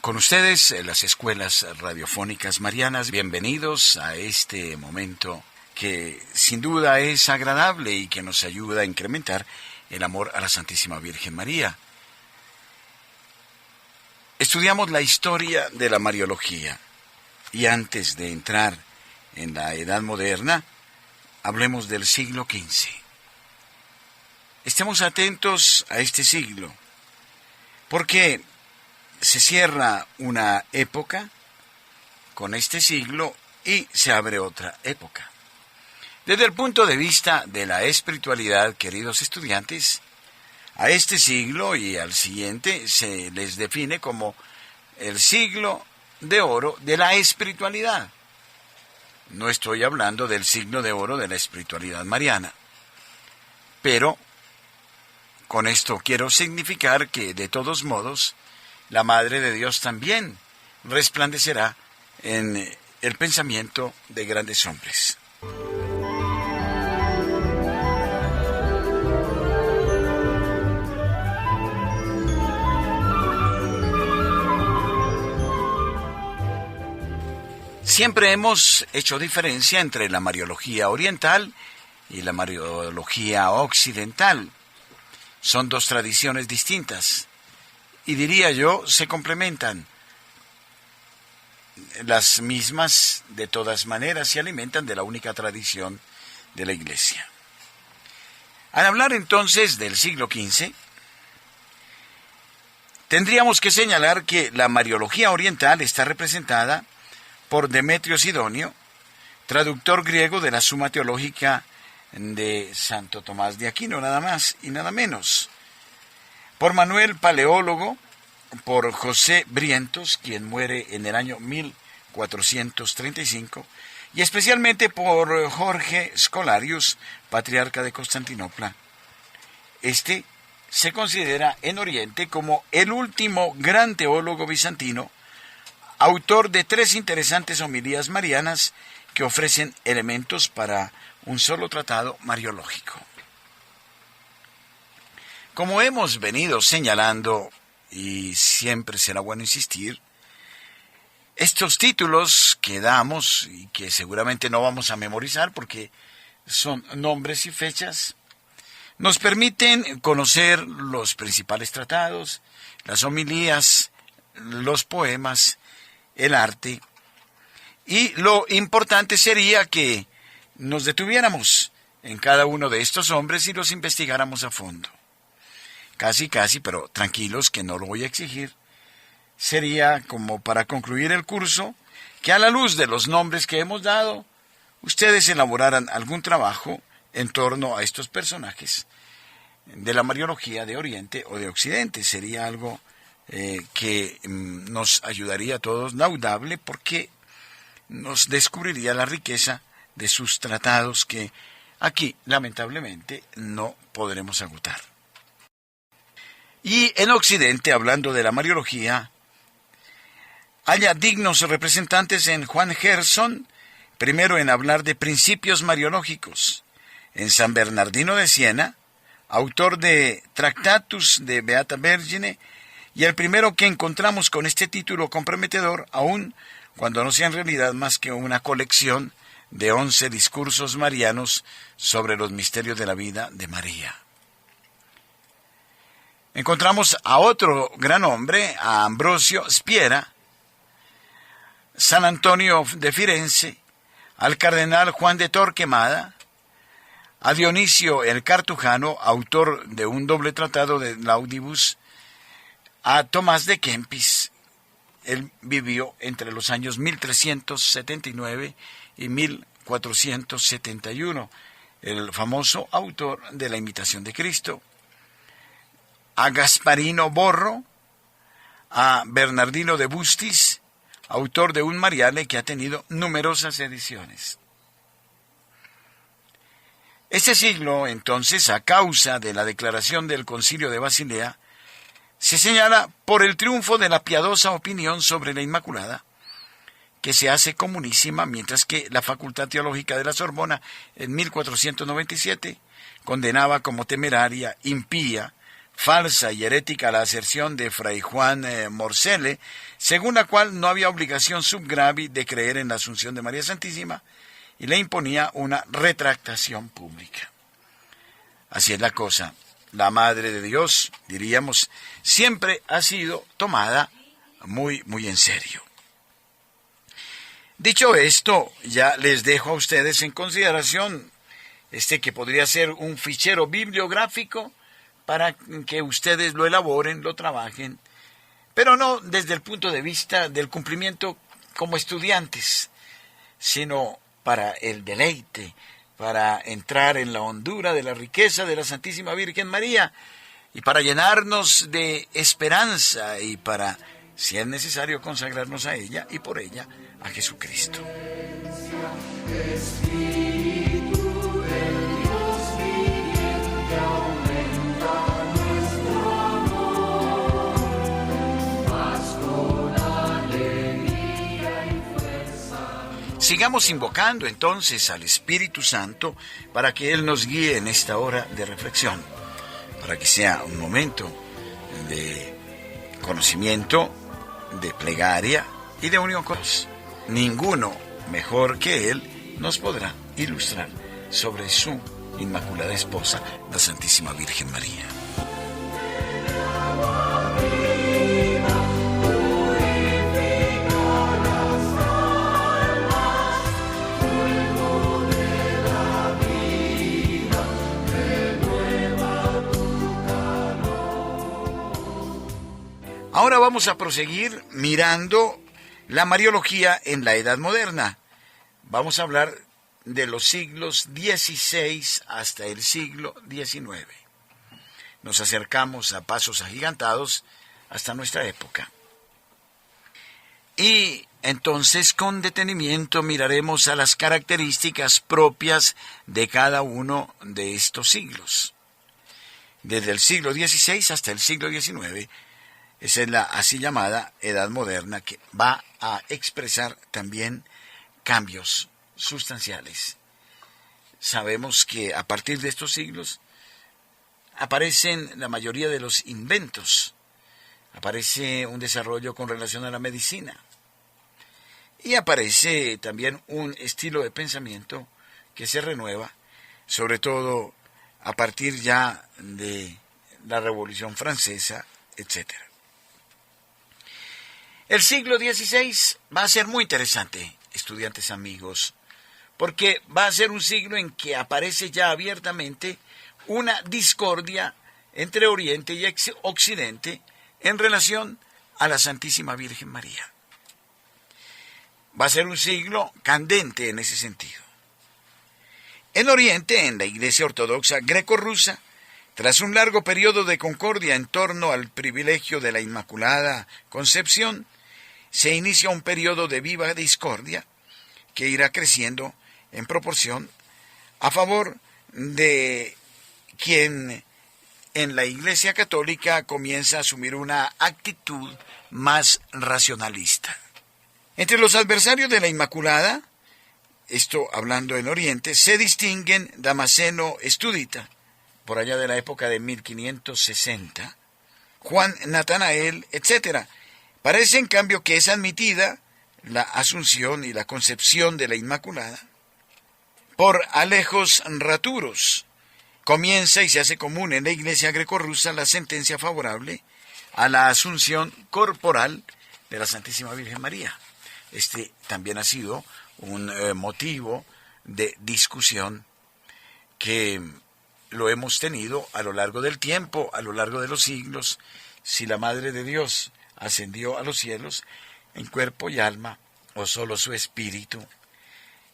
Con ustedes, las escuelas radiofónicas marianas, bienvenidos a este momento que sin duda es agradable y que nos ayuda a incrementar el amor a la Santísima Virgen María. Estudiamos la historia de la Mariología y antes de entrar en la Edad Moderna, hablemos del siglo XV. Estemos atentos a este siglo, porque se cierra una época con este siglo y se abre otra época. Desde el punto de vista de la espiritualidad, queridos estudiantes, a este siglo y al siguiente se les define como el siglo de oro de la espiritualidad. No estoy hablando del siglo de oro de la espiritualidad mariana, pero con esto quiero significar que, de todos modos, la Madre de Dios también resplandecerá en el pensamiento de grandes hombres. Siempre hemos hecho diferencia entre la Mariología oriental y la Mariología occidental. Son dos tradiciones distintas. Y diría yo, se complementan. Las mismas, de todas maneras, se alimentan de la única tradición de la Iglesia. Al hablar entonces del siglo XV, tendríamos que señalar que la Mariología oriental está representada por Demetrio Sidonio, traductor griego de la Suma Teológica de Santo Tomás de Aquino, nada más y nada menos. Por Manuel Paleólogo, por José Brientos, quien muere en el año 1435, y especialmente por Jorge Scolarius, patriarca de Constantinopla. Este se considera en Oriente como el último gran teólogo bizantino, autor de 3 interesantes homilías marianas que ofrecen elementos para un solo tratado mariológico. Como hemos venido señalando, y siempre será bueno insistir, estos títulos que damos y que seguramente no vamos a memorizar porque son nombres y fechas, nos permiten conocer los principales tratados, las homilías, los poemas, el arte, y lo importante sería que nos detuviéramos en cada uno de estos hombres y los investigáramos a fondo. Casi, pero tranquilos que no lo voy a exigir. Sería como para concluir el curso, que a la luz de los nombres que hemos dado, ustedes elaboraran algún trabajo en torno a estos personajes de la Mariología de Oriente o de Occidente. Sería algo que nos ayudaría a todos, laudable, porque nos descubriría la riqueza de sus tratados que aquí, lamentablemente, no podremos agotar. Y en Occidente, hablando de la Mariología, haya dignos representantes en Juan Gerson, primero en hablar de principios mariológicos, en San Bernardino de Siena, autor de Tractatus de Beata Vergine, y el primero que encontramos con este título comprometedor, aun cuando no sea en realidad más que una colección de 11 discursos marianos sobre los misterios de la vida de María. Encontramos a otro gran hombre, a Ambrosio Spiera, San Antonio de Firenze, al cardenal Juan de Torquemada, a Dionisio el Cartujano, autor de un doble tratado de Laudibus, a Tomás de Kempis. Él vivió entre los años 1379 y 1471, el famoso autor de la Imitación de Cristo. A Gasparino Borro, a Bernardino de Bustis, autor de un Mariale que ha tenido numerosas ediciones. Este siglo, entonces, a causa de la declaración del Concilio de Basilea, se señala por el triunfo de la piadosa opinión sobre la Inmaculada, que se hace comunísima, mientras que la Facultad Teológica de la Sorbona, en 1497, condenaba como temeraria, impía, falsa y herética la aserción de Fray Juan Morcele, según la cual no había obligación sub gravi de creer en la Asunción de María Santísima, y le imponía una retractación pública. Así es la cosa. La Madre de Dios, diríamos, siempre ha sido tomada muy en serio. Dicho esto, ya les dejo a ustedes en consideración que podría ser un fichero bibliográfico para que ustedes lo elaboren, lo trabajen, pero no desde el punto de vista del cumplimiento como estudiantes, sino para el deleite, para entrar en la hondura de la riqueza de la Santísima Virgen María y para llenarnos de esperanza y para, si es necesario, consagrarnos a ella y por ella a Jesucristo. Sigamos invocando entonces al Espíritu Santo para que Él nos guíe en esta hora de reflexión, para que sea un momento de conocimiento, de plegaria y de unión con Dios. Ninguno mejor que Él nos podrá ilustrar sobre su Inmaculada Esposa, la Santísima Virgen María. Ahora vamos a proseguir mirando la Mariología en la Edad Moderna. Vamos a hablar de los siglos XVI hasta el siglo XIX. Nos acercamos a pasos agigantados hasta nuestra época. Y entonces con detenimiento miraremos a las características propias de cada uno de estos siglos. Desde el siglo XVI hasta el siglo XIX, esa es la así llamada Edad Moderna, que va a expresar también cambios sustanciales. Sabemos que a partir de estos siglos aparecen la mayoría de los inventos, aparece un desarrollo con relación a la medicina y aparece también un estilo de pensamiento que se renueva, sobre todo a partir ya de la Revolución Francesa, etc. El siglo XVI va a ser muy interesante, estudiantes amigos, porque va a ser un siglo en que aparece ya abiertamente una discordia entre Oriente y Occidente en relación a la Santísima Virgen María. Va a ser un siglo candente en ese sentido. En Oriente, en la Iglesia Ortodoxa greco-rusa, tras un largo periodo de concordia en torno al privilegio de la Inmaculada Concepción, se inicia un periodo de viva discordia que irá creciendo en proporción a favor de quien en la Iglesia Católica comienza a asumir una actitud más racionalista. Entre los adversarios de la Inmaculada, esto hablando en Oriente, se distinguen Damasceno Estudita, por allá de la época de 1560, Juan Natanael, etc. Parece en cambio que es admitida la asunción y la concepción de la Inmaculada por Alejos Raturos. Comienza y se hace común en la Iglesia grecorrusa la sentencia favorable a la asunción corporal de la Santísima Virgen María. Este también ha sido un motivo de discusión que lo hemos tenido a lo largo del tiempo, a lo largo de los siglos, si la Madre de Dios ascendió a los cielos en cuerpo y alma, o solo su espíritu.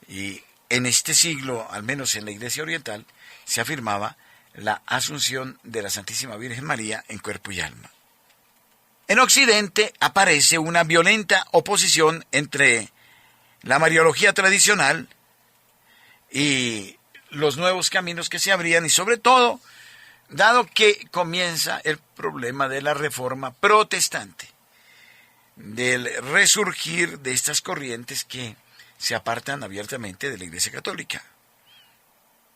Y en este siglo, al menos en la Iglesia Oriental, se afirmaba la asunción de la Santísima Virgen María en cuerpo y alma. En Occidente aparece una violenta oposición entre la Mariología tradicional y los nuevos caminos que se abrían, y sobre todo, dado que comienza el problema de la Reforma protestante, del resurgir de estas corrientes que se apartan abiertamente de la Iglesia Católica.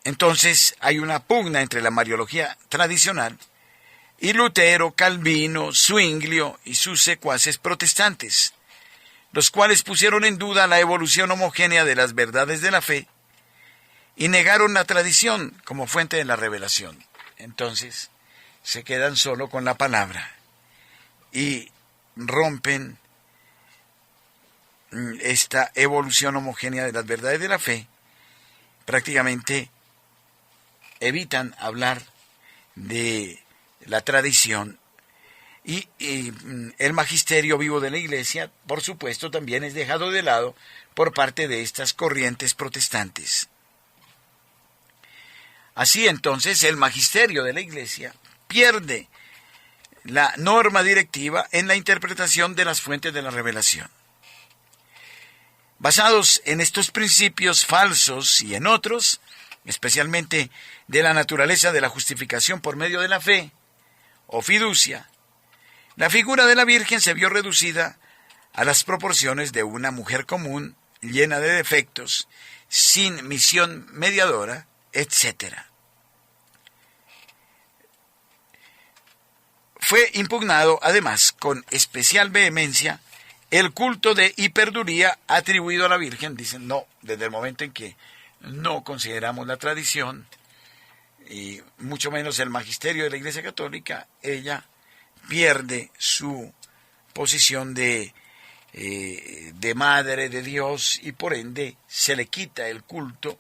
Entonces hay una pugna entre la Mariología tradicional, y Lutero, Calvino, Zwinglio y sus secuaces protestantes, los cuales pusieron en duda la evolución homogénea de las verdades de la fe y negaron la tradición como fuente de la revelación. Entonces, se quedan solo con la palabra y rompen esta evolución homogénea de las verdades de la fe. Prácticamente evitan hablar de la tradición y el magisterio vivo de la Iglesia, por supuesto, también es dejado de lado por parte de estas corrientes protestantes. Así entonces el magisterio de la Iglesia pierde la norma directiva en la interpretación de las fuentes de la revelación. Basados en estos principios falsos y en otros, especialmente de la naturaleza de la justificación por medio de la fe o fiducia, la figura de la Virgen se vio reducida a las proporciones de una mujer común, llena de defectos, sin misión mediadora, etc. Fue impugnado, además, con especial vehemencia, el culto de hiperdulía atribuido a la Virgen. Dicen, no, desde el momento en que no consideramos la tradición, y mucho menos el magisterio de la Iglesia Católica, ella pierde su posición de madre de Dios y por ende se le quita el culto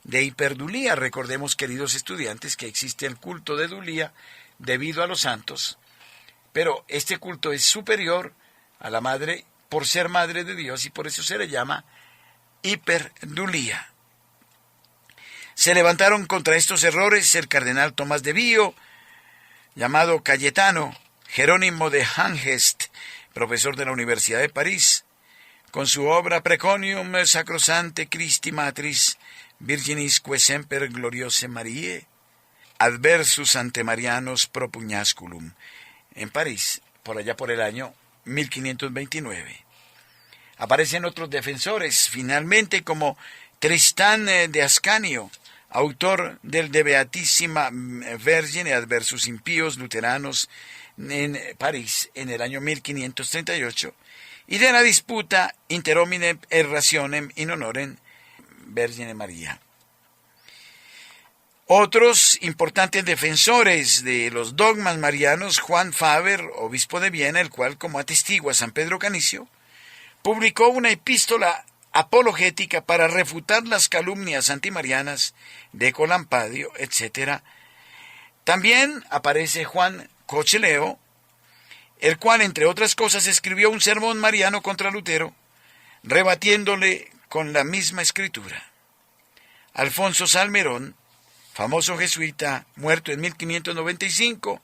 de hiperdulía. Recordemos, queridos estudiantes, que existe el culto de dulía debido a los santos, pero este culto es superior a la madre por ser madre de Dios y por eso se le llama hiperdulía. Se levantaron contra estos errores el cardenal Tomás de Bío, llamado Cayetano, Jerónimo de Hangest, profesor de la Universidad de París, con su obra Preconium Sacrosante Christi Matris Virginisque Semper Gloriose Mariae, Adversus ante Marianos Propugnasculum, en París, por allá por el año 1529. Aparecen otros defensores, finalmente, como Tristán de Ascanio, autor del De Beatissima Vergine Adversus Impíos Luteranos en París en el año 1538, y de la disputa Inter hominem et rationem in honorem Vergine Maria. Otros importantes defensores de los dogmas marianos, Juan Faber, obispo de Viena, el cual, como atestigua San Pedro Canicio, publicó una epístola apologética para refutar las calumnias antimarianas de Colampadio, etc. También aparece Juan Cocheleo, el cual, entre otras cosas, escribió un sermón mariano contra Lutero, rebatiéndole con la misma escritura. Alfonso Salmerón, famoso jesuita, muerto en 1595,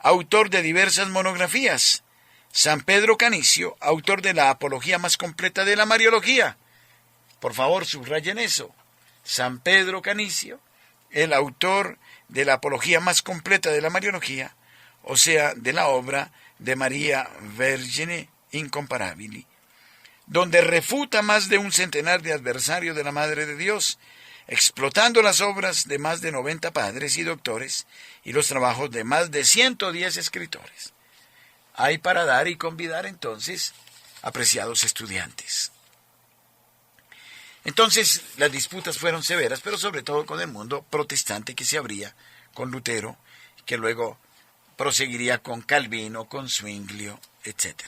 autor de diversas monografías. San Pedro Canicio, autor de la apología más completa de la Mariología. Por favor, subrayen eso. San Pedro Canicio, el autor de la apología más completa de la Mariología, o sea, de la obra de María Vergine Incomparabili, donde refuta más de un centenar de adversarios de la Madre de Dios, explotando las obras de más de 90 padres y doctores y los trabajos de más de 110 escritores. Hay para dar y convidar entonces, apreciados estudiantes. Entonces las disputas fueron severas, pero sobre todo con el mundo protestante que se abría con Lutero, que luego proseguiría con Calvino, con Zwinglio, etc.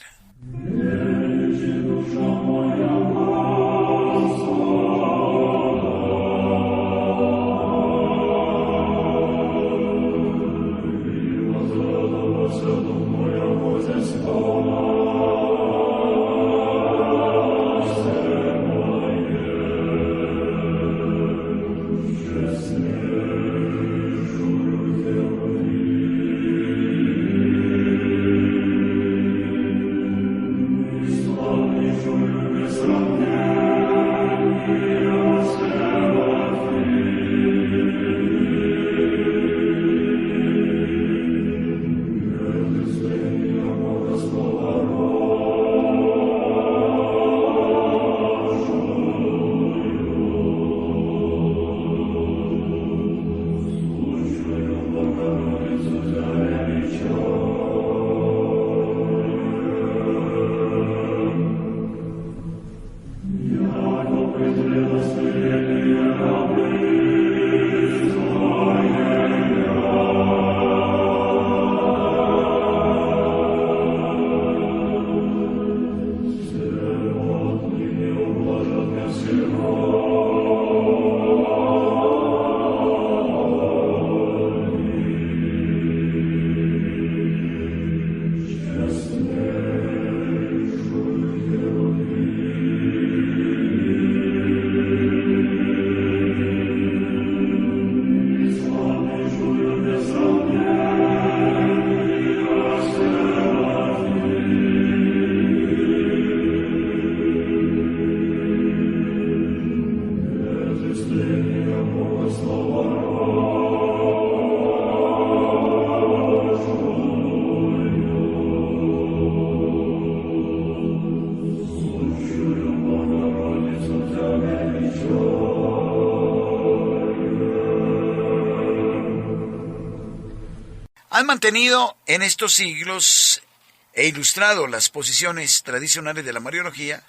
Han mantenido en estos siglos e ilustrado las posiciones tradicionales de la Mariología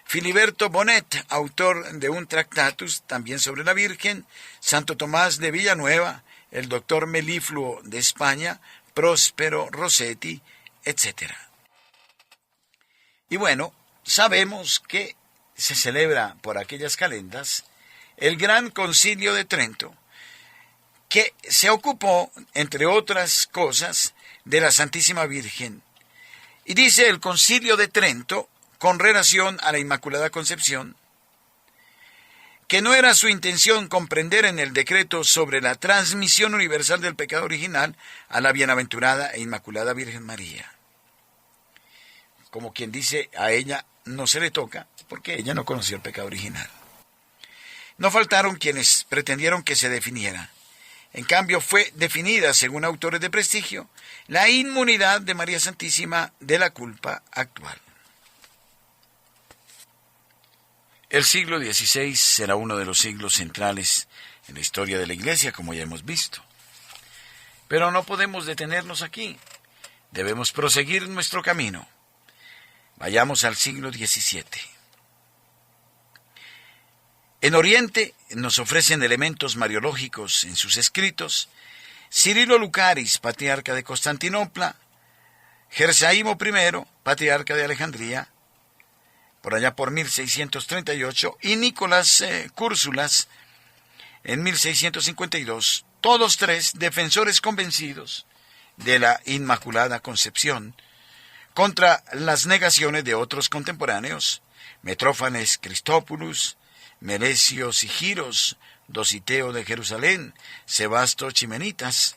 Filiberto Bonet, autor de un Tractatus también sobre la Virgen, Santo Tomás de Villanueva, el doctor Melifluo de España, Próspero Rossetti, etc. Y bueno, sabemos que se celebra por aquellas calendas el Gran Concilio de Trento, que se ocupó, entre otras cosas, de la Santísima Virgen. Y dice el Concilio de Trento, con relación a la Inmaculada Concepción, que no era su intención comprender en el decreto sobre la transmisión universal del pecado original a la bienaventurada e Inmaculada Virgen María. Como quien dice, a ella no se le toca, porque ella no conoció el pecado original. No faltaron quienes pretendieron que se definiera. En cambio, fue definida, según autores de prestigio, la inmunidad de María Santísima de la culpa actual. El siglo XVI será uno de los siglos centrales en la historia de la Iglesia, como ya hemos visto. Pero no podemos detenernos aquí. Debemos proseguir nuestro camino. Vayamos al siglo XVII. En Oriente nos ofrecen elementos mariológicos en sus escritos Cirilo Lucaris, patriarca de Constantinopla, Gersaimo I, patriarca de Alejandría, por allá por 1638, y Nicolás Cúrsulas, en 1652, todos tres defensores convencidos de la Inmaculada Concepción, contra las negaciones de otros contemporáneos, Metrófanes Cristópulus, Melesio Sigiros, Dositeo de Jerusalén, Sebasto Chimenitas.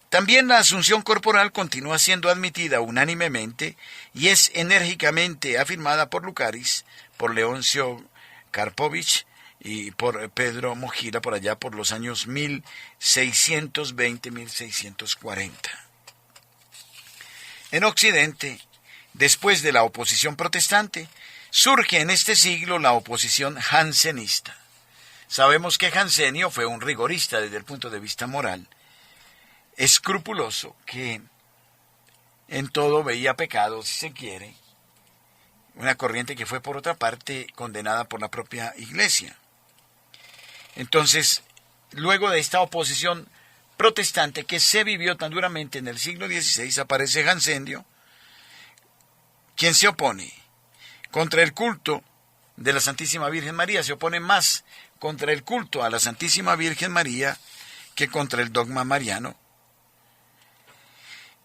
También la asunción corporal continúa siendo admitida unánimemente y es enérgicamente afirmada por Lucaris, por Leoncio Karpovich y por Pedro Mojila por allá por los años 1620-1640. En Occidente, después de la oposición protestante, surge en este siglo la oposición jansenista. Sabemos que Jansenio fue un rigorista desde el punto de vista moral, escrupuloso, que en todo veía pecado, si se quiere, una corriente que fue por otra parte condenada por la propia Iglesia. Entonces, luego de esta oposición protestante que se vivió tan duramente en el siglo XVI, aparece Jansenio, quien se opone contra el culto de la Santísima Virgen María, se opone más contra el culto a la Santísima Virgen María que contra el dogma mariano.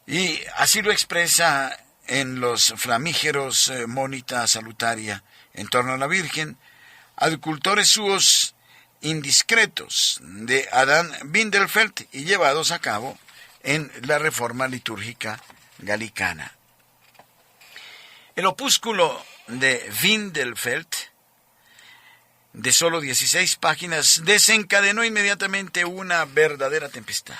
Y así lo expresa en los flamígeros Monita Salutaria en torno a la Virgen, ad cultores suos indiscretos de Adán Windelfeld y llevados a cabo en la Reforma Litúrgica Galicana. El opúsculo de Windelfeld, de solo 16 páginas, desencadenó inmediatamente una verdadera tempestad.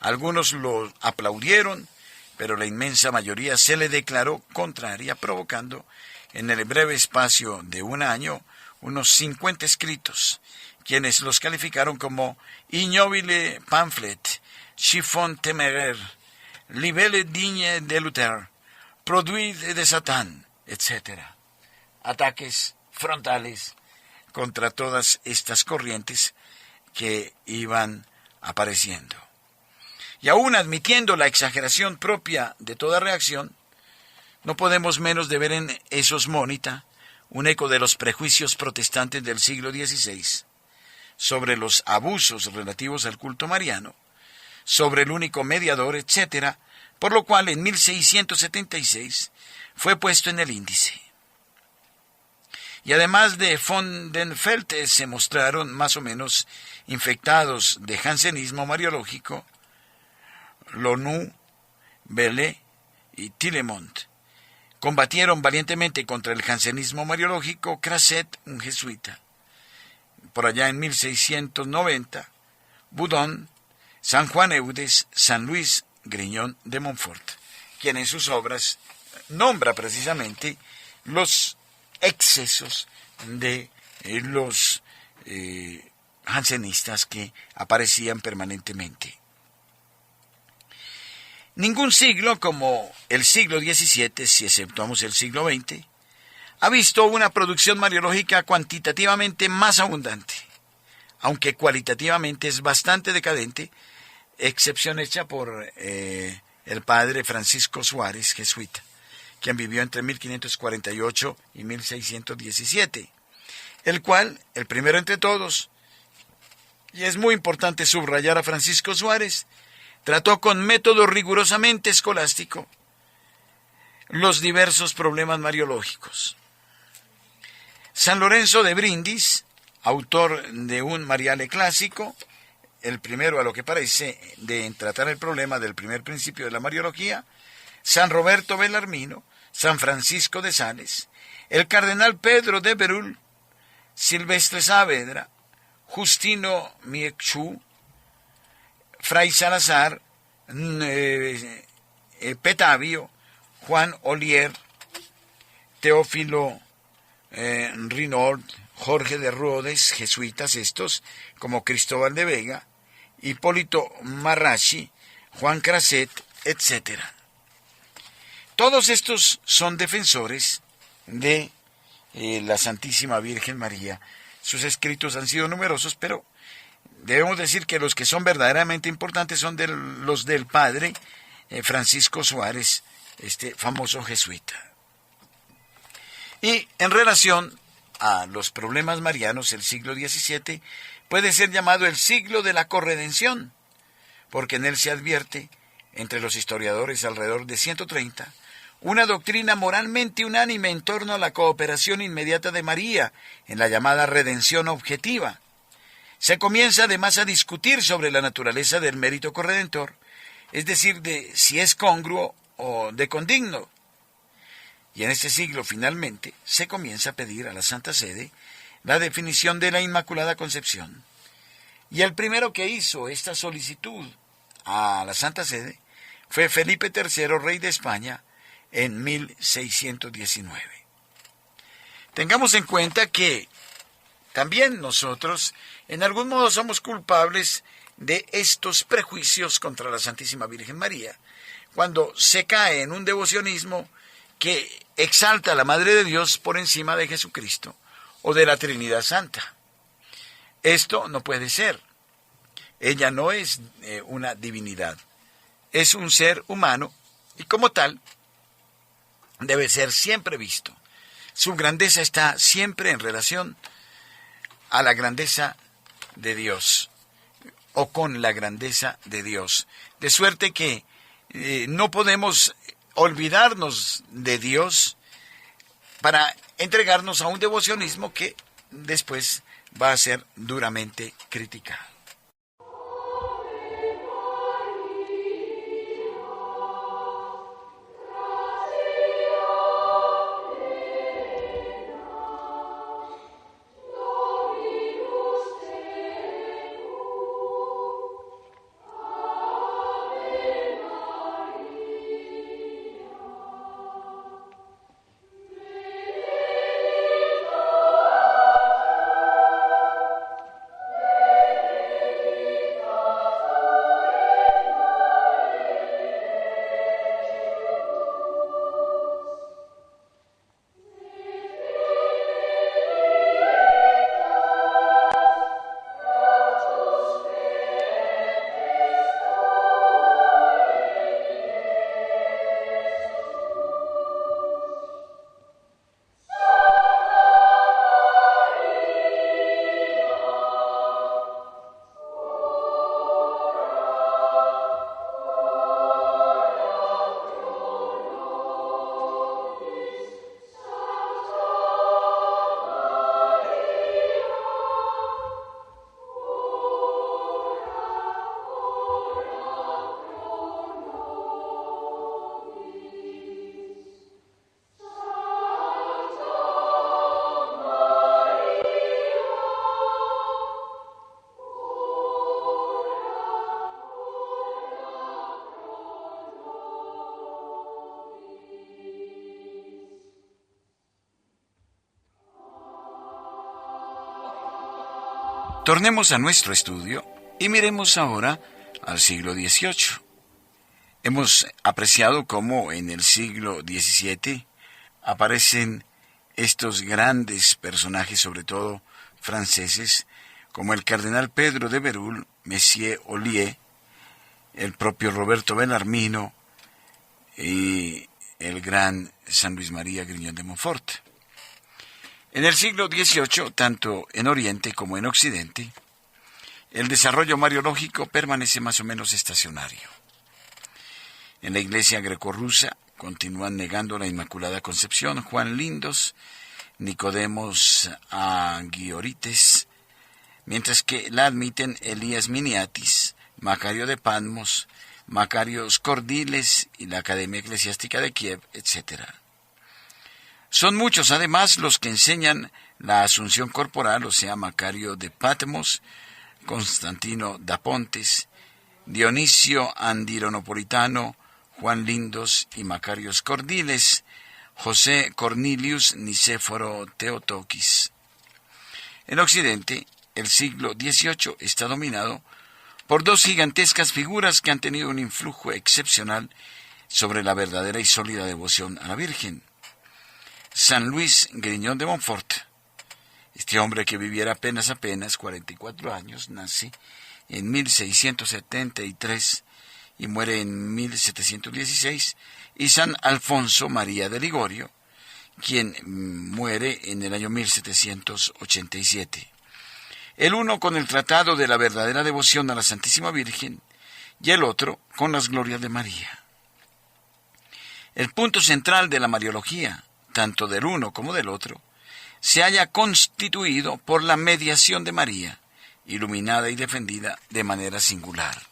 Algunos lo aplaudieron, pero la inmensa mayoría se le declaró contraria, provocando en el breve espacio de un año unos 50 escritos, quienes los calificaron como ignobile pamphlet, chiffon téméraire, libelle digne de Luther, produit de Satán, etc. Ataques frontales contra todas estas corrientes que iban apareciendo. Y aún admitiendo la exageración propia de toda reacción, no podemos menos de ver en esos Monita un eco de los prejuicios protestantes del siglo XVI sobre los abusos relativos al culto mariano, sobre el único mediador, etc., por lo cual en 1676 fue puesto en el índice. Y además de von den Feld se mostraron más o menos infectados de jansenismo mariológico Lonu, Bellé y Tillemont. Combatieron valientemente contra el jansenismo mariológico Crasset, un jesuita. Por allá en 1690, Boudon, San Juan Eudes, San Luis Griñón de Montfort, quien en sus obras nombra precisamente los excesos de los jansenistas que aparecían permanentemente. Ningún siglo como el siglo XVII, si exceptuamos el siglo XX, ha visto una producción mariológica cuantitativamente más abundante, aunque cualitativamente es bastante decadente, excepción hecha por el padre Francisco Suárez, jesuita, quien vivió entre 1548 y 1617, el cual, el primero entre todos, y es muy importante subrayar a Francisco Suárez, trató con método rigurosamente escolástico los diversos problemas mariológicos. San Lorenzo de Brindis, autor de un Mariale clásico, el primero a lo que parece de tratar el problema del primer principio de la Mariología, San Roberto Bellarmino, San Francisco de Sales, el cardenal Pedro de Berull, Silvestre Saavedra, Justino Miechú, Fray Salazar, Petavio, Juan Olier, Teófilo Rinaud, Jorge de Rodes, jesuitas estos, como Cristóbal de Vega, Hipólito Marrachi, Juan Craset, etc. Todos estos son defensores de la Santísima Virgen María. Sus escritos han sido numerosos, pero debemos decir que los que son verdaderamente importantes son los del padre Francisco Suárez, este famoso jesuita. Y en relación a los problemas marianos, el siglo XVII puede ser llamado el siglo de la corredención, porque en él se advierte, entre los historiadores alrededor de 130, una doctrina moralmente unánime en torno a la cooperación inmediata de María en la llamada redención objetiva. Se comienza además a discutir sobre la naturaleza del mérito corredentor, es decir, de si es congruo o de condigno. Y en este siglo, finalmente, se comienza a pedir a la Santa Sede la definición de la Inmaculada Concepción. Y el primero que hizo esta solicitud a la Santa Sede fue Felipe III, rey de España, en 1619. Tengamos en cuenta que también nosotros, en algún modo, somos culpables de estos prejuicios contra la Santísima Virgen María, cuando se cae en un devocionismo que exalta a la Madre de Dios por encima de Jesucristo o de la Trinidad Santa. Esto no puede ser. Ella no es una divinidad, es un ser humano y como tal debe ser siempre visto. Su grandeza está siempre en relación a la grandeza de Dios o con la grandeza de Dios. De suerte que no podemos olvidarnos de Dios para entregarnos a un devocionismo que después va a ser duramente criticado. Tornemos a nuestro estudio y miremos ahora al siglo XVIII. Hemos apreciado cómo en el siglo XVII aparecen estos grandes personajes, sobre todo franceses, como el cardenal Pedro de Berulle, Messier Ollier, el propio Roberto Bellarmino y el gran San Luis María Griñón de Montfort. En el siglo XVIII, tanto en Oriente como en Occidente, el desarrollo mariológico permanece más o menos estacionario. En la Iglesia grecorrusa continúan negando la Inmaculada Concepción Juan Lindos, Nicodemos Agiorites, mientras que la admiten Elías Miniatis, Macario de Patmos, Macario Scordiles y la Academia Eclesiástica de Kiev, etc. Son muchos además los que enseñan la asunción corporal, o sea, Macario de Patmos, Constantino da Pontes, Dionisio Andironopolitano, Juan Lindos y Macario Scordiles, José Cornelius Nicéforo Teotokis. En Occidente, el siglo XVIII está dominado por dos gigantescas figuras que han tenido un influjo excepcional sobre la verdadera y sólida devoción a la Virgen. San Luis Griñón de Montfort, este hombre que viviera apenas 44 años, nace en 1673 y muere en 1716, y San Alfonso María de Ligorio, quien muere en el año 1787. El uno con el tratado de la verdadera devoción a la Santísima Virgen y el otro con las glorias de María. El punto central de la Mariología, tanto del uno como del otro, se haya constituido por la mediación de María, iluminada y defendida de manera singular.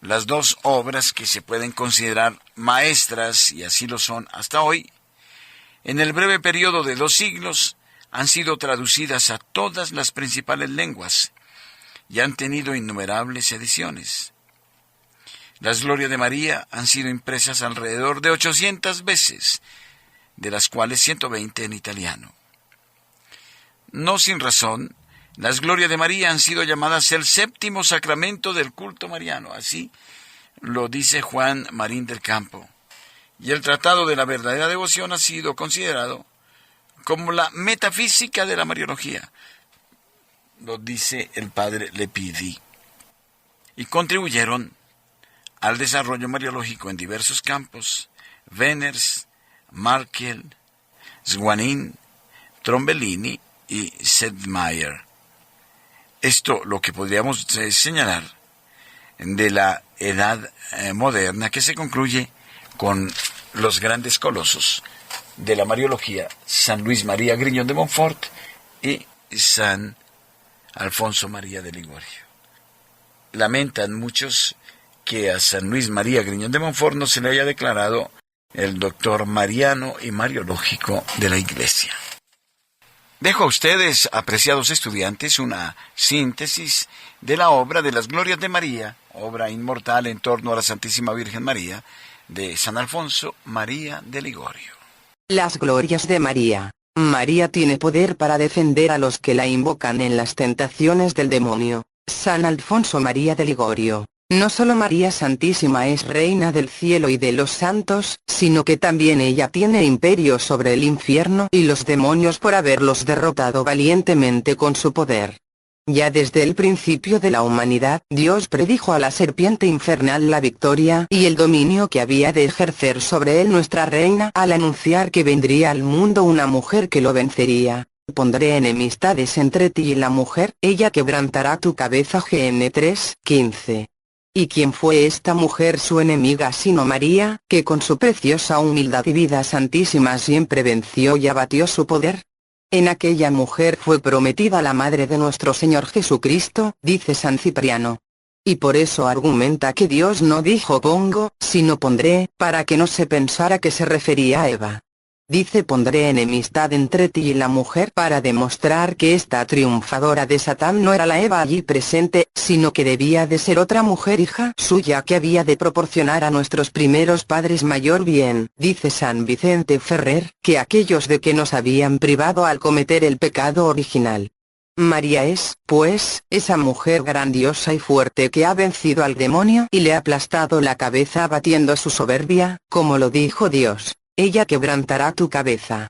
Las dos obras que se pueden considerar maestras, y así lo son hasta hoy, en el breve periodo de 2 siglos, han sido traducidas a todas las principales lenguas y han tenido innumerables ediciones. Las Glorias de María han sido impresas alrededor de 800 veces, de las cuales 120 en italiano. No sin razón, las Glorias de María han sido llamadas el séptimo sacramento del culto mariano, así lo dice Juan Marín del Campo, y el tratado de la verdadera devoción ha sido considerado como la metafísica de la Mariología, lo dice el padre Lepidi, y contribuyeron al desarrollo mariológico en diversos campos: Wenners, Markiel, Swanin, Trombellini y Sedlmayr. Esto lo que podríamos señalar de la edad moderna, que se concluye con los grandes colosos de la Mariología, San Luis María Griñón de Montfort y San Alfonso María de Ligorio. Lamentan muchos que a San Luis María Griñón de Montfort no se le haya declarado el doctor mariano y mariológico de la Iglesia. Dejo a ustedes, apreciados estudiantes, una síntesis de la obra de las Glorias de María, obra inmortal en torno a la Santísima Virgen María, de San Alfonso María de Ligorio. Las Glorias de María. María tiene poder para defender a los que la invocan en las tentaciones del demonio. San Alfonso María de Ligorio. No solo María Santísima es reina del cielo y de los santos, sino que también ella tiene imperio sobre el infierno y los demonios por haberlos derrotado valientemente con su poder. Ya desde el principio de la humanidad, Dios predijo a la serpiente infernal la victoria y el dominio que había de ejercer sobre él nuestra reina al anunciar que vendría al mundo una mujer que lo vencería. Pondré enemistades entre ti y la mujer, ella quebrantará tu cabeza. GN 3:15. ¿Y quién fue esta mujer su enemiga sino María, que con su preciosa humildad y vida santísima siempre venció y abatió su poder? En aquella mujer fue prometida la madre de nuestro Señor Jesucristo, dice San Cipriano. Y por eso argumenta que Dios no dijo pongo, sino pondré, para que no se pensara que se refería a Eva. Dice pondré enemistad entre ti y la mujer para demostrar que esta triunfadora de Satán no era la Eva allí presente, sino que debía de ser otra mujer hija suya que había de proporcionar a nuestros primeros padres mayor bien. Dice San Vicente Ferrer, que aquellos de que nos habían privado al cometer el pecado original. María es, pues, esa mujer grandiosa y fuerte que ha vencido al demonio y le ha aplastado la cabeza abatiendo su soberbia, como lo dijo Dios, ella quebrantará tu cabeza.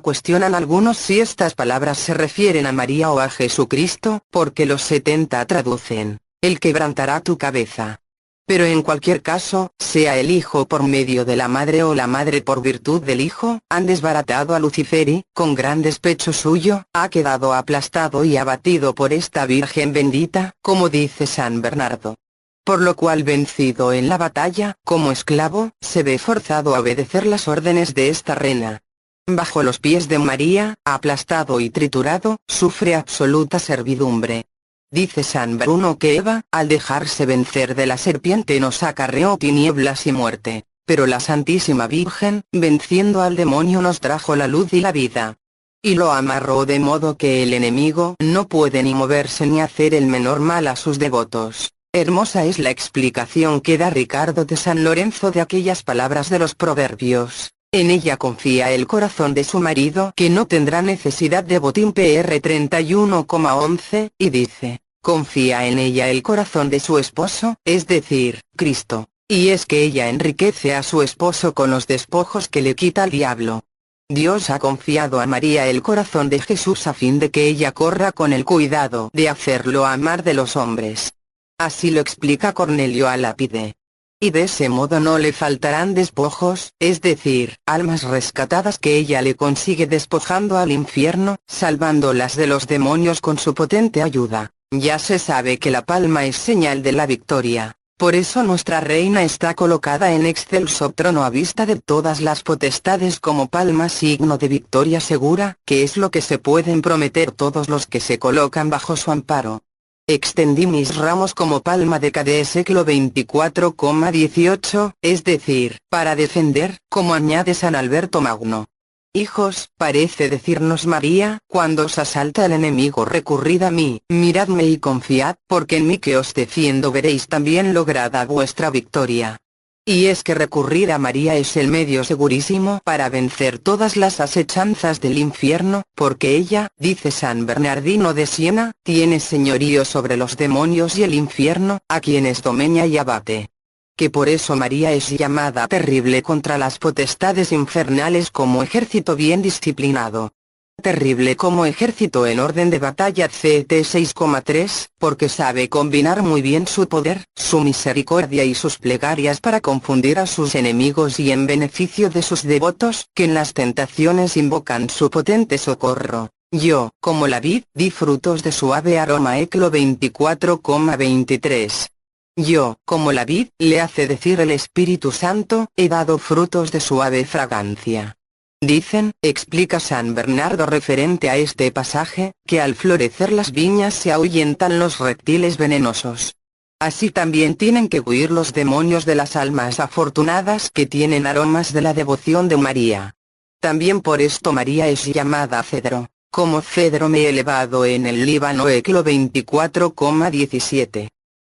Cuestionan algunos si estas palabras se refieren a María o a Jesucristo, porque los 70 traducen, Él quebrantará tu cabeza. Pero en cualquier caso, sea el Hijo por medio de la Madre o la Madre por virtud del Hijo, han desbaratado a Lucifer y, con gran despecho suyo, ha quedado aplastado y abatido por esta Virgen bendita, como dice San Bernardo. Por lo cual vencido en la batalla, como esclavo, se ve forzado a obedecer las órdenes de esta reina. Bajo los pies de María, aplastado y triturado, sufre absoluta servidumbre. Dice San Bruno que Eva, al dejarse vencer de la serpiente nos acarreó tinieblas y muerte, pero la Santísima Virgen, venciendo al demonio nos trajo la luz y la vida. Y lo amarró de modo que el enemigo no puede ni moverse ni hacer el menor mal a sus devotos. Hermosa es la explicación que da Ricardo de San Lorenzo de aquellas palabras de los proverbios. En ella confía el corazón de su marido que no tendrá necesidad de botín PR 31,11, y dice, confía en ella el corazón de su esposo, es decir, Cristo, y es que ella enriquece a su esposo con los despojos que le quita el diablo. Dios ha confiado a María el corazón de Jesús a fin de que ella corra con el cuidado de hacerlo amar de los hombres. Así lo explica Cornelio a Lápide. Y de ese modo no le faltarán despojos, es decir, almas rescatadas que ella le consigue despojando al infierno, salvándolas de los demonios con su potente ayuda. Ya se sabe que la palma es señal de la victoria, por eso nuestra reina está colocada en excelso trono a vista de todas las potestades como palma signo de victoria segura, que es lo que se pueden prometer todos los que se colocan bajo su amparo. Extendí mis ramos como palma de cada século 24,18, es decir, para defender, como añade San Alberto Magno. Hijos, parece decirnos María, cuando os asalta el enemigo recurrid a mí, miradme y confiad, porque en mí que os defiendo veréis también lograda vuestra victoria. Y es que recurrir a María es el medio segurísimo para vencer todas las asechanzas del infierno, porque ella, dice San Bernardino de Siena, tiene señorío sobre los demonios y el infierno, a quienes domeña y abate. Que por eso María es llamada terrible contra las potestades infernales como ejército bien disciplinado. Terrible como ejército en orden de batalla CT 6,3, porque sabe combinar muy bien su poder, su misericordia y sus plegarias para confundir a sus enemigos y en beneficio de sus devotos, que en las tentaciones invocan su potente socorro. Yo, como la vid, di frutos de suave aroma Eclo 24,23. Yo, como la vid, le hace decir el Espíritu Santo, he dado frutos de suave fragancia. Dicen, explica San Bernardo referente a este pasaje, que al florecer las viñas se ahuyentan los reptiles venenosos. Así también tienen que huir los demonios de las almas afortunadas que tienen aromas de la devoción de María. También por esto María es llamada cedro, como cedro me he elevado en el Líbano Eclo 24,17.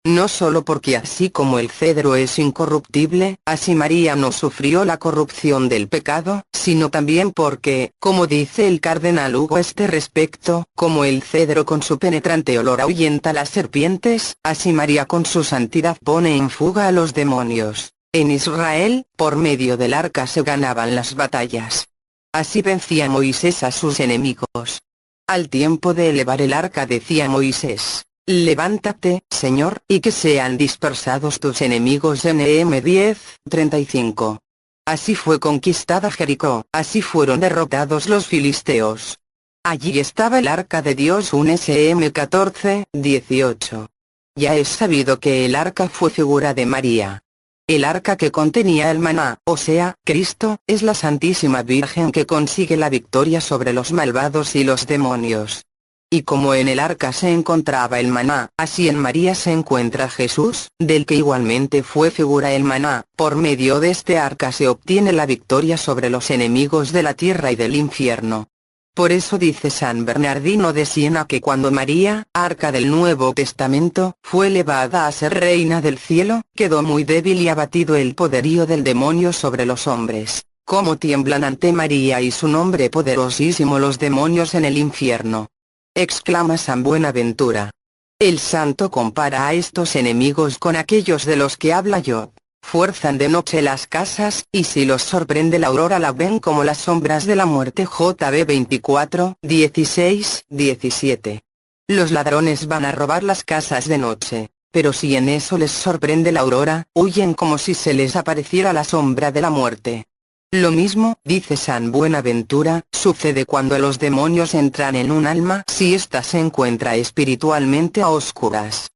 No solo porque así como el cedro es incorruptible, así María no sufrió la corrupción del pecado, sino también porque, como dice el cardenal Hugo a este respecto, como el cedro con su penetrante olor ahuyenta las serpientes, así María con su santidad pone en fuga a los demonios. En Israel, por medio del arca se ganaban las batallas. Así vencía Moisés a sus enemigos. Al tiempo de elevar el arca decía Moisés: levántate, Señor, y que sean dispersados tus enemigos. NM 10:35. Así fue conquistada Jericó, así fueron derrotados los filisteos. Allí estaba el arca de Dios. Un SM 14:18. Ya es sabido que el arca fue figura de María. El arca que contenía el maná, o sea, Cristo, es la Santísima Virgen que consigue la victoria sobre los malvados y los demonios. Y como en el arca se encontraba el maná, así en María se encuentra Jesús, del que igualmente fue figura el maná. Por medio de este arca se obtiene la victoria sobre los enemigos de la tierra y del infierno. Por eso dice San Bernardino de Siena que cuando María, arca del Nuevo Testamento, fue elevada a ser reina del cielo, quedó muy débil y abatido el poderío del demonio sobre los hombres. Cómo tiemblan ante María y su nombre poderosísimo los demonios en el infierno. exclama San Buenaventura. El santo compara a estos enemigos con aquellos de los que habla Job. Fuerzan de noche las casas, y si los sorprende la aurora la ven como las sombras de la muerte. JB 24, 16, 17. Los ladrones van a robar las casas de noche, pero si en eso les sorprende la aurora, huyen como si se les apareciera la sombra de la muerte. Lo mismo, dice San Buenaventura, sucede cuando los demonios entran en un alma si ésta se encuentra espiritualmente a oscuras.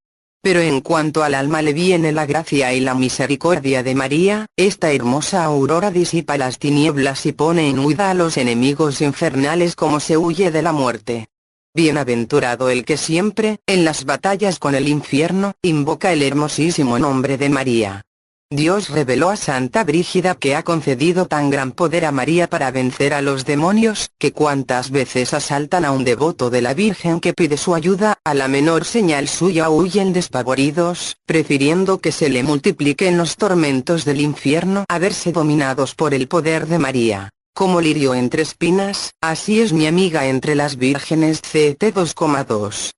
Pero en cuanto al alma le viene la gracia y la misericordia de María, esta hermosa aurora disipa las tinieblas y pone en huida a los enemigos infernales como se huye de la muerte. Bienaventurado el que siempre, en las batallas con el infierno, invoca el hermosísimo nombre de María. Dios reveló a Santa Brígida que ha concedido tan gran poder a María para vencer a los demonios, que cuantas veces asaltan a un devoto de la Virgen que pide su ayuda, a la menor señal suya huyen despavoridos, prefiriendo que se le multipliquen los tormentos del infierno a verse dominados por el poder de María. Como lirio entre espinas, así es mi amiga entre las vírgenes. CT 2,2.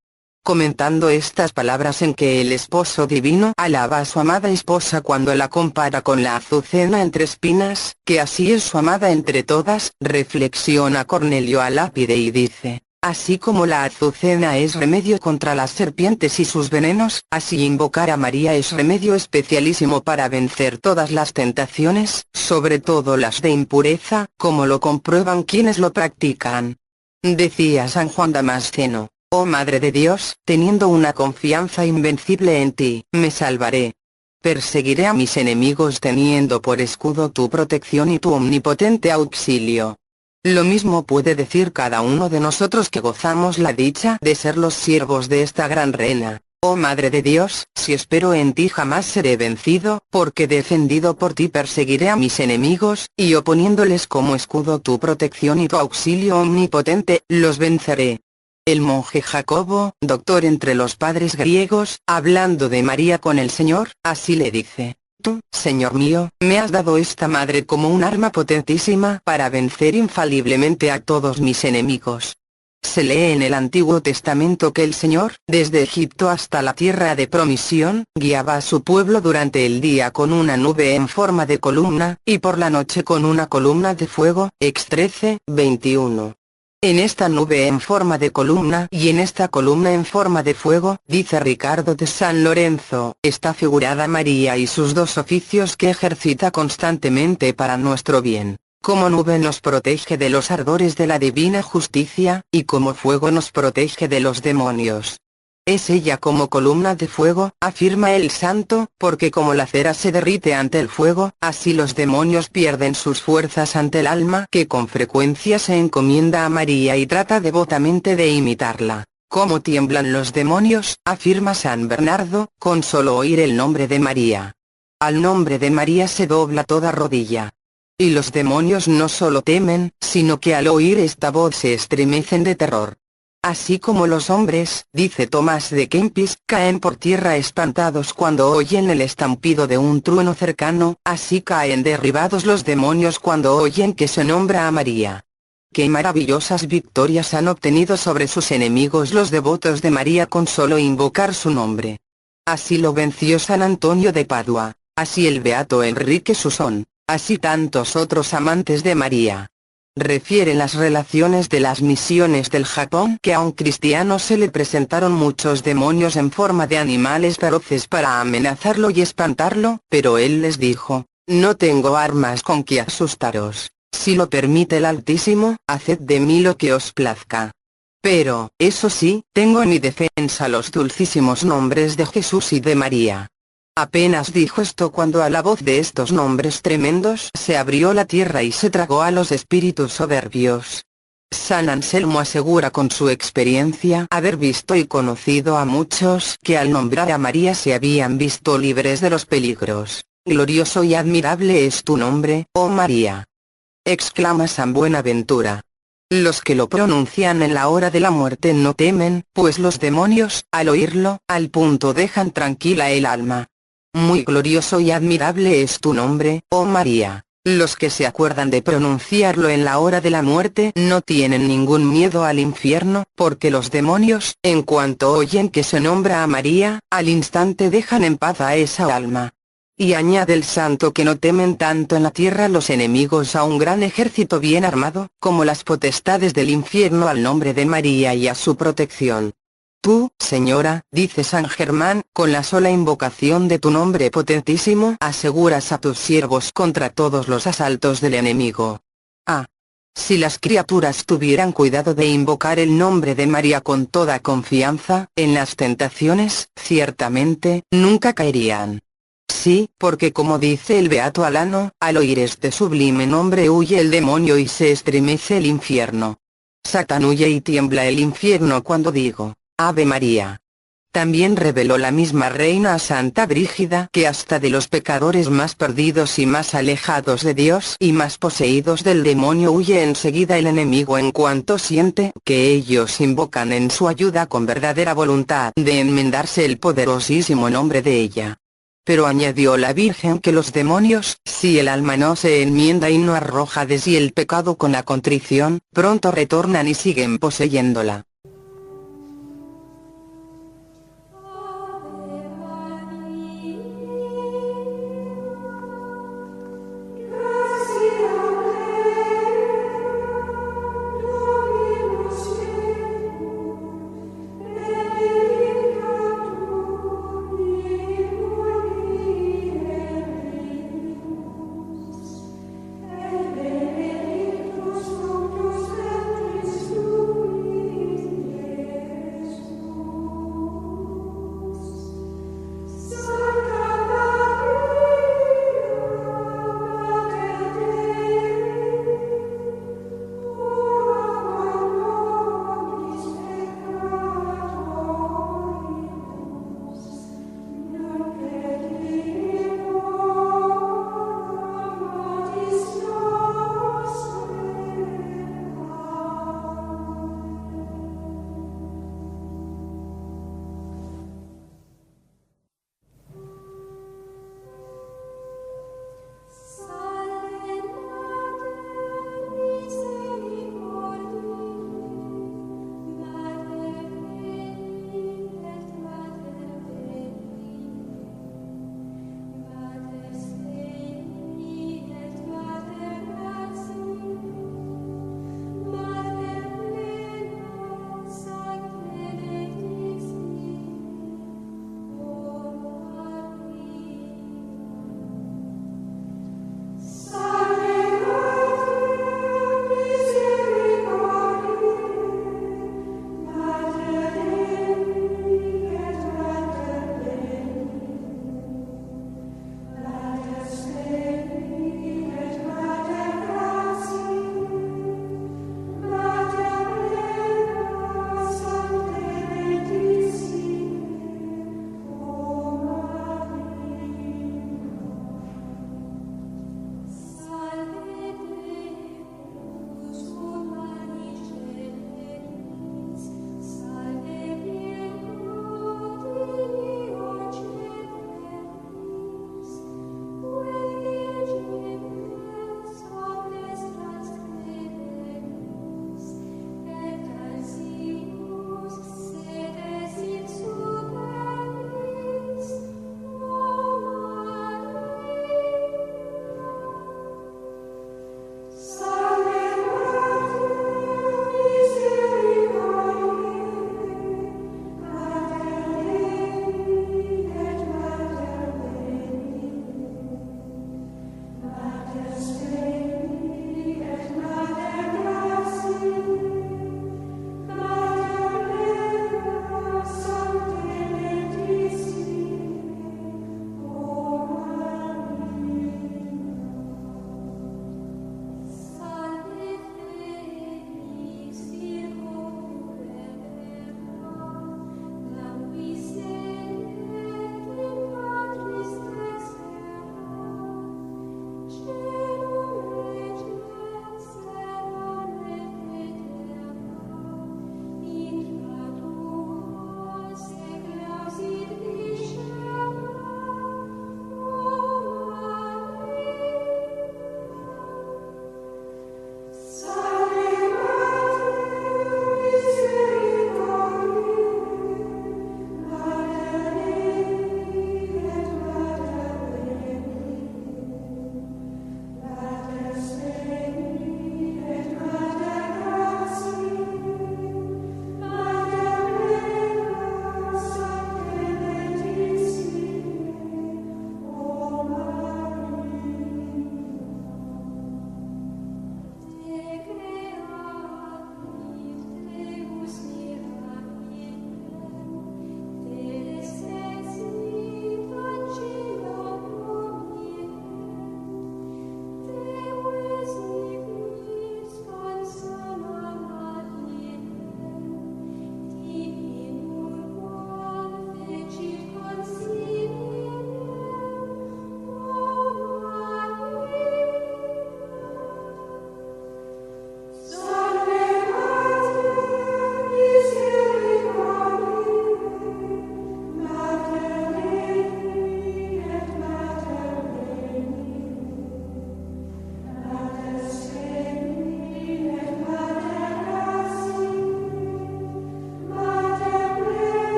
Comentando estas palabras en que el esposo divino alaba a su amada esposa cuando la compara con la azucena entre espinas, que así es su amada entre todas, reflexiona Cornelio a Lápide y dice: así como la azucena es remedio contra las serpientes y sus venenos, así invocar a María es remedio especialísimo para vencer todas las tentaciones, sobre todo las de impureza, como lo comprueban quienes lo practican. Decía San Juan Damasceno: oh Madre de Dios, teniendo una confianza invencible en ti, me salvaré. Perseguiré a mis enemigos teniendo por escudo tu protección y tu omnipotente auxilio. Lo mismo puede decir cada uno de nosotros que gozamos la dicha de ser los siervos de esta gran reina. Oh Madre de Dios, si espero en ti jamás seré vencido, porque defendido por ti perseguiré a mis enemigos, y oponiéndoles como escudo tu protección y tu auxilio omnipotente, los venceré. El monje Jacobo, doctor entre los padres griegos, hablando de María con el Señor, así le dice: tú, Señor mío, me has dado esta madre como un arma potentísima para vencer infaliblemente a todos mis enemigos. Se lee en el Antiguo Testamento que el Señor, desde Egipto hasta la tierra de promisión, guiaba a su pueblo durante el día con una nube en forma de columna, y por la noche con una columna de fuego. Ex 13, 21. En esta nube en forma de columna y en esta columna en forma de fuego, dice Ricardo de San Lorenzo, está figurada María y sus dos oficios que ejercita constantemente para nuestro bien. Como nube nos protege de los ardores de la divina justicia, y como fuego nos protege de los demonios. Es ella como columna de fuego, afirma el santo, porque como la cera se derrite ante el fuego, así los demonios pierden sus fuerzas ante el alma que con frecuencia se encomienda a María y trata devotamente de imitarla. Como tiemblan los demonios, afirma San Bernardo, con solo oír el nombre de María. Al nombre de María se dobla toda rodilla. Y los demonios no solo temen, sino que al oír esta voz se estremecen de terror. Así como los hombres, dice Tomás de Kempis, caen por tierra espantados cuando oyen el estampido de un trueno cercano, así caen derribados los demonios cuando oyen que se nombra a María. Qué maravillosas victorias han obtenido sobre sus enemigos los devotos de María con solo invocar su nombre. Así lo venció San Antonio de Padua, así el beato Enrique Susón, así tantos otros amantes de María. Refieren las relaciones de las misiones del Japón que a un cristiano se le presentaron muchos demonios en forma de animales feroces para amenazarlo y espantarlo, pero él les dijo: no tengo armas con que asustaros, si lo permite el Altísimo, haced de mí lo que os plazca. Pero, eso sí, tengo en mi defensa los dulcísimos nombres de Jesús y de María. Apenas dijo esto cuando a la voz de estos nombres tremendos se abrió la tierra y se tragó a los espíritus soberbios. San Anselmo asegura con su experiencia haber visto y conocido a muchos que al nombrar a María se habían visto libres de los peligros. Glorioso y admirable es tu nombre, oh María. Exclama San Buenaventura. Los que lo pronuncian en la hora de la muerte no temen, pues los demonios, al oírlo, al punto dejan tranquila el alma. Muy glorioso y admirable es tu nombre, oh María. Los que se acuerdan de pronunciarlo en la hora de la muerte no tienen ningún miedo al infierno, porque los demonios, en cuanto oyen que se nombra a María, al instante dejan en paz a esa alma. Y añade el santo que no temen tanto en la tierra los enemigos a un gran ejército bien armado, como las potestades del infierno al nombre de María y a su protección. Tú, Señora, dice San Germán, con la sola invocación de tu nombre potentísimo, aseguras a tus siervos contra todos los asaltos del enemigo. Ah. Si las criaturas tuvieran cuidado de invocar el nombre de María con toda confianza, en las tentaciones, ciertamente, nunca caerían. Sí, porque como dice el beato Alano, al oír este sublime nombre huye el demonio y se estremece el infierno. Satán huye y tiembla el infierno cuando digo, Ave María. También reveló la misma reina a Santa Brígida que hasta de los pecadores más perdidos y más alejados de Dios y más poseídos del demonio huye enseguida el enemigo en cuanto siente que ellos invocan en su ayuda con verdadera voluntad de enmendarse el poderosísimo nombre de ella. Pero añadió la Virgen que los demonios, si el alma no se enmienda y no arroja de sí el pecado con la contrición, pronto retornan y siguen poseyéndola.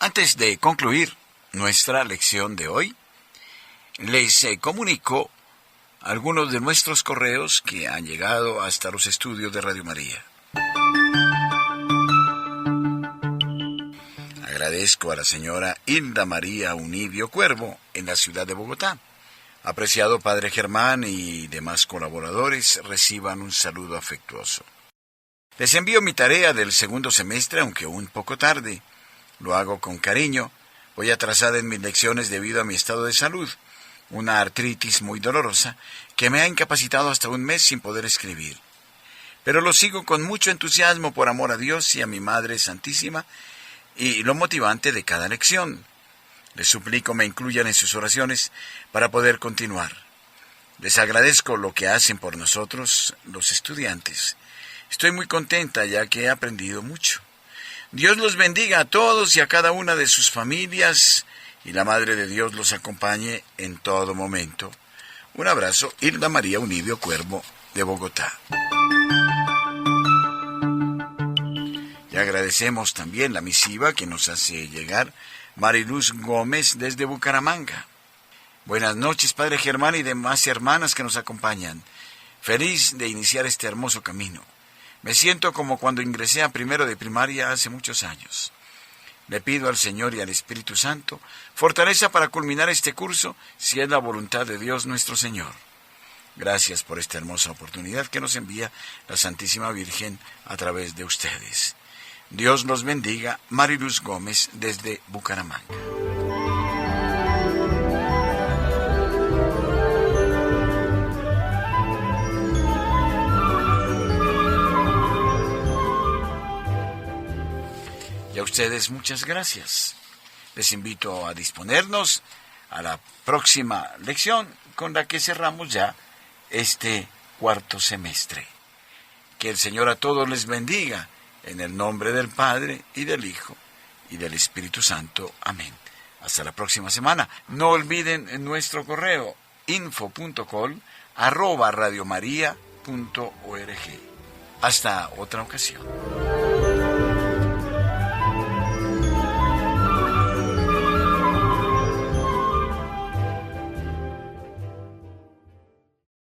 Antes de concluir nuestra lección de hoy, les comunico algunos de nuestros correos que han llegado hasta los estudios de Radio María. Agradezco a la señora Hilda María Unibio Cuervo, en la ciudad de Bogotá. Apreciado Padre Germán y demás colaboradores, reciban un saludo afectuoso. Les envío mi tarea del segundo semestre, aunque un poco tarde. Lo hago con cariño. Voy atrasada en mis lecciones debido a mi estado de salud, una artritis muy dolorosa que me ha incapacitado hasta un mes sin poder escribir. Pero lo sigo con mucho entusiasmo por amor a Dios y a mi Madre Santísima y lo motivante de cada lección. Les suplico me incluyan en sus oraciones para poder continuar. Les agradezco lo que hacen por nosotros, los estudiantes. Estoy muy contenta ya que he aprendido mucho. Dios los bendiga a todos y a cada una de sus familias, y la Madre de Dios los acompañe en todo momento. Un abrazo, Hilda María Unibio Cuervo, de Bogotá. Y agradecemos también la misiva que nos hace llegar Mariluz Gómez desde Bucaramanga. Buenas noches, Padre Germán y demás hermanas que nos acompañan. Feliz de iniciar este hermoso camino. Me siento como cuando ingresé a primero de primaria hace muchos años. Le pido al Señor y al Espíritu Santo fortaleza para culminar este curso, si es la voluntad de Dios nuestro Señor. Gracias por esta hermosa oportunidad que nos envía la Santísima Virgen a través de ustedes. Dios los bendiga. Mariluz Gómez desde Bucaramanga. Y a ustedes muchas gracias. Les invito a disponernos a la próxima lección con la que cerramos ya este cuarto semestre. Que el Señor a todos les bendiga, en el nombre del Padre, y del Hijo, y del Espíritu Santo. Amén. Hasta la próxima semana. No olviden nuestro correo, info.col@radiomaria.org. Hasta otra ocasión.